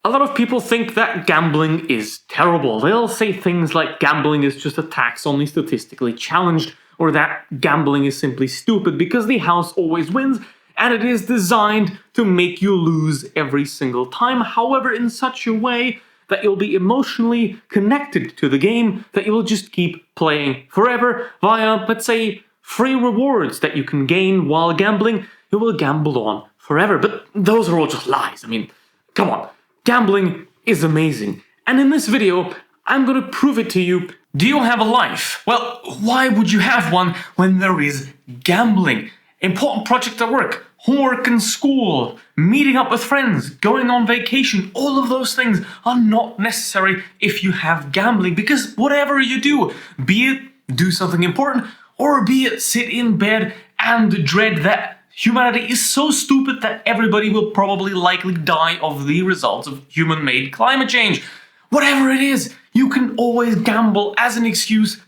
A lot of people think that gambling is terrible. They'll say things like gambling is just a tax only statistically challenged, or that gambling is simply stupid because the house always wins and it is designed to make you lose every single time, however in such a way that you'll be emotionally connected to the game, that you'll just keep playing forever via, let's say, free rewards that you can gain while gambling. You will gamble on forever. But those are all just lies. I mean, come on. Gambling is amazing. And in this video, I'm gonna prove it to you. Do you have a life? Well, why would you have one when there is gambling? Important projects at work, homework in school, meeting up with friends, going on vacation, all of those things are not necessary if you have gambling, because whatever you do, be it do something important, or be it sit in bed and dread that humanity is so stupid that everybody will probably likely die of the results of human-made climate change. Whatever it is, you can always gamble as an excuse.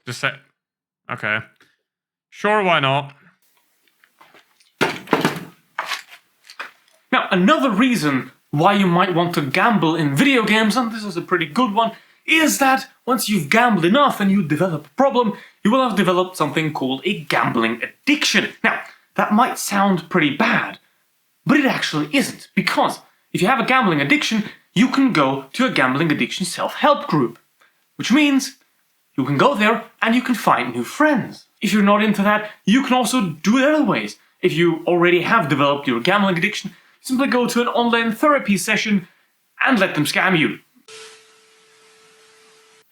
Just say, okay. Sure, why not? Now, another reason why you might want to gamble in video games, and this is a pretty good one, is that once you've gambled enough and you develop a problem, you will have developed something called a gambling addiction. Now, that might sound pretty bad, but it actually isn't, because if you have a gambling addiction, you can go to a gambling addiction self-help group, which means you can go there and you can find new friends. If you're not into that, you can also do it other ways. If you already have developed your gambling addiction, simply go to an online therapy session and let them scam you.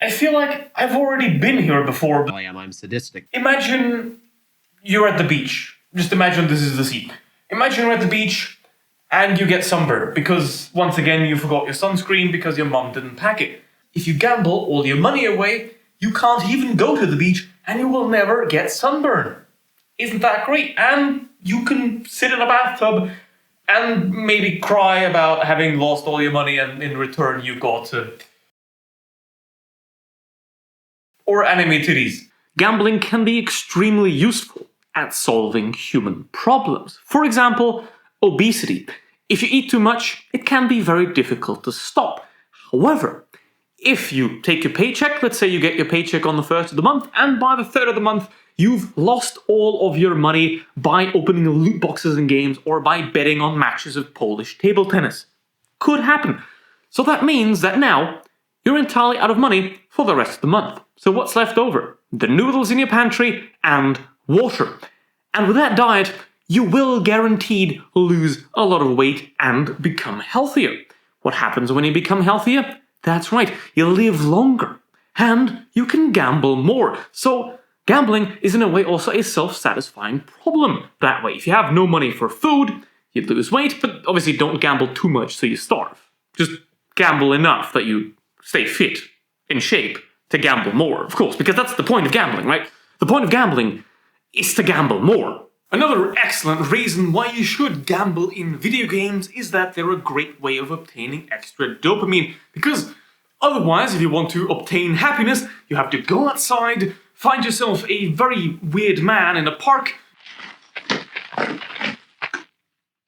I feel like I've already been here before, but I'm sadistic. imagine you're at the beach. Just imagine this is the scene. Imagine you're at the beach and you get sunburned because, once again, you forgot your sunscreen because your mom didn't pack it. If you gamble all your money away, you can't even go to the beach and you will never get sunburned. Isn't that great? And you can sit in a bathtub and maybe cry about having lost all your money and in return you got or anime titties. Gambling can be extremely useful at solving human problems. For example, obesity. If you eat too much, it can be very difficult to stop. However, if you take your paycheck, let's say you get your paycheck on the 1st of the month, and by the 3rd of the month, you've lost all of your money by opening loot boxes in games or by betting on matches of Polish table tennis. Could happen. So that means that now, you're entirely out of money for the rest of the month. So what's left over? The noodles in your pantry and water. And with that diet, you will guaranteed lose a lot of weight and become healthier. What happens when you become healthier? That's right, you live longer. And you can gamble more. So gambling is in a way also a self-satisfying problem. That way, if you have no money for food, you lose weight, but obviously don't gamble too much so you starve. Just gamble enough that you stay fit, in shape, to gamble more, of course, because that's the point of gambling, right? The point of gambling is to gamble more. Another excellent reason why you should gamble in video games is that they're a great way of obtaining extra dopamine, because otherwise, if you want to obtain happiness, you have to go outside, find yourself a very weird man in a park.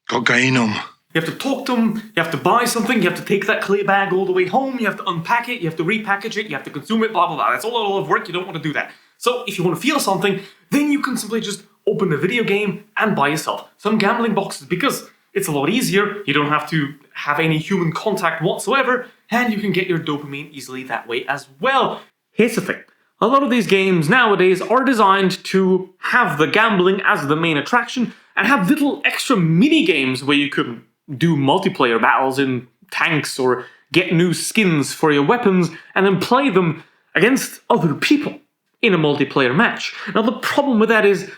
Cocainum. You have to talk to them, you have to buy something, you have to take that clay bag all the way home, you have to unpack it, you have to repackage it, you have to consume it, blah blah blah. That's all a lot of work, you don't want to do that. So if you want to feel something, then you can simply just open a video game and buy yourself some gambling boxes, because it's a lot easier, you don't have to have any human contact whatsoever, and you can get your dopamine easily that way as well. Here's the thing. A lot of these games nowadays are designed to have the gambling as the main attraction and have little extra mini games where you can do multiplayer battles in tanks or get new skins for your weapons and then play them against other people in a multiplayer match. Now the problem with that is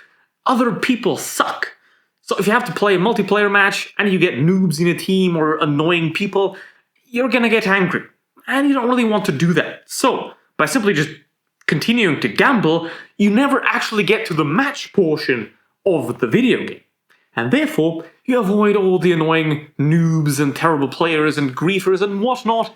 other people suck. So if you have to play a multiplayer match and you get noobs in a team or annoying people, you're gonna get angry. And you don't really want to do that. So by simply just continuing to gamble, you never actually get to the match portion of the video game. And therefore, you avoid all the annoying noobs and terrible players and griefers and whatnot,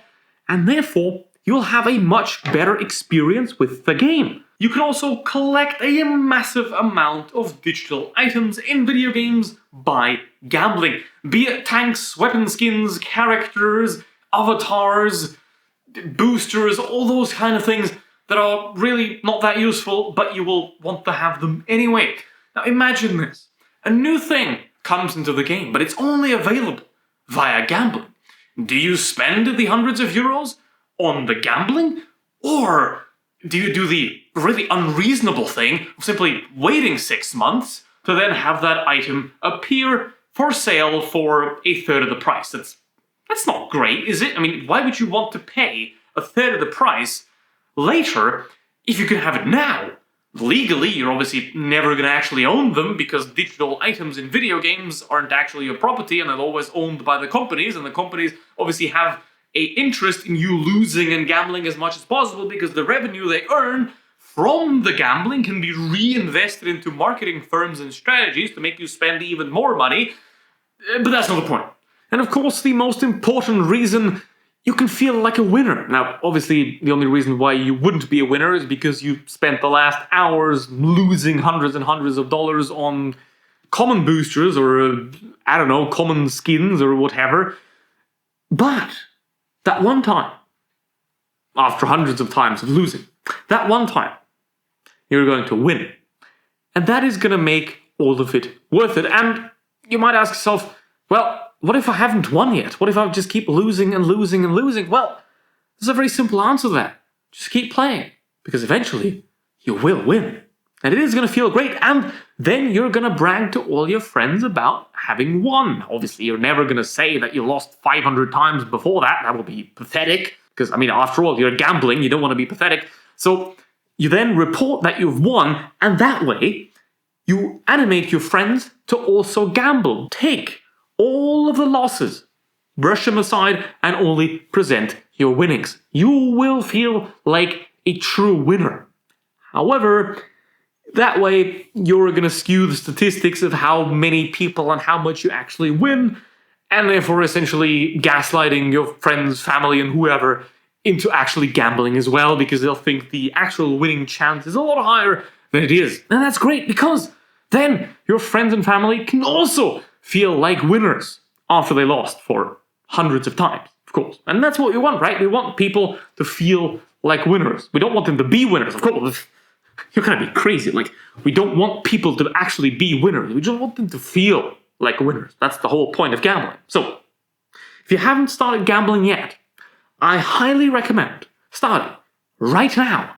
and therefore, you'll have a much better experience with the game. you can also collect a massive amount of digital items in video games by gambling. Be it tanks, weapon skins, characters, avatars, boosters, all those kind of things that are really not that useful, but you will want to have them anyway. Now imagine this. A new thing comes into the game, but it's only available via gambling. Do you spend the hundreds of euros on the gambling? Or do you do the really unreasonable thing of simply waiting 6 months to then have that item appear for sale for a third of the price? That's not great, is it? I mean, why would you want to pay a third of the price later if you can have it now? Legally, you're obviously never going to actually own them because digital items in video games aren't actually your property and they're always owned by the companies, and the companies obviously have an interest in you losing and gambling as much as possible because the revenue they earn from the gambling can be reinvested into marketing firms and strategies to make you spend even more money. But that's not the point. And of course, the most important reason you can feel like a winner. Now, obviously, the only reason why you wouldn't be a winner is because you spent the last hours losing hundreds and hundreds of dollars on common boosters or, I don't know, common skins or whatever. But that one time, after hundreds of times of losing, that one time, you're going to win. And that is going to make all of it worth it. And you might ask yourself, well, what if I haven't won yet? What if I just keep losing and losing and losing? Well, there's a very simple answer to that. Just keep playing, because eventually you will win. And it is going to feel great, and then you're going to brag to all your friends about having won. Obviously, you're never going to say that you lost 500 times before that. That would be pathetic, because, I mean, after all, you're gambling. You don't want to be pathetic. So you then report that you've won, and that way you animate your friends to also gamble. Take all of the losses, brush them aside, and only present your winnings. You will feel like a true winner. However, that way you're going to skew the statistics of how many people and how much you actually win, and therefore essentially gaslighting your friends, family, and whoever into actually gambling as well, because they'll think the actual winning chance is a lot higher than it is. And that's great, because then your friends and family can also feel like winners after they lost for hundreds of times, of course. And that's what we want, right? We want people to feel like winners. We don't want them to be winners, of course. You're gonna be crazy. Like, we don't want people to actually be winners. We just want them to feel like winners. That's the whole point of gambling. So, if you haven't started gambling yet, I highly recommend starting right now.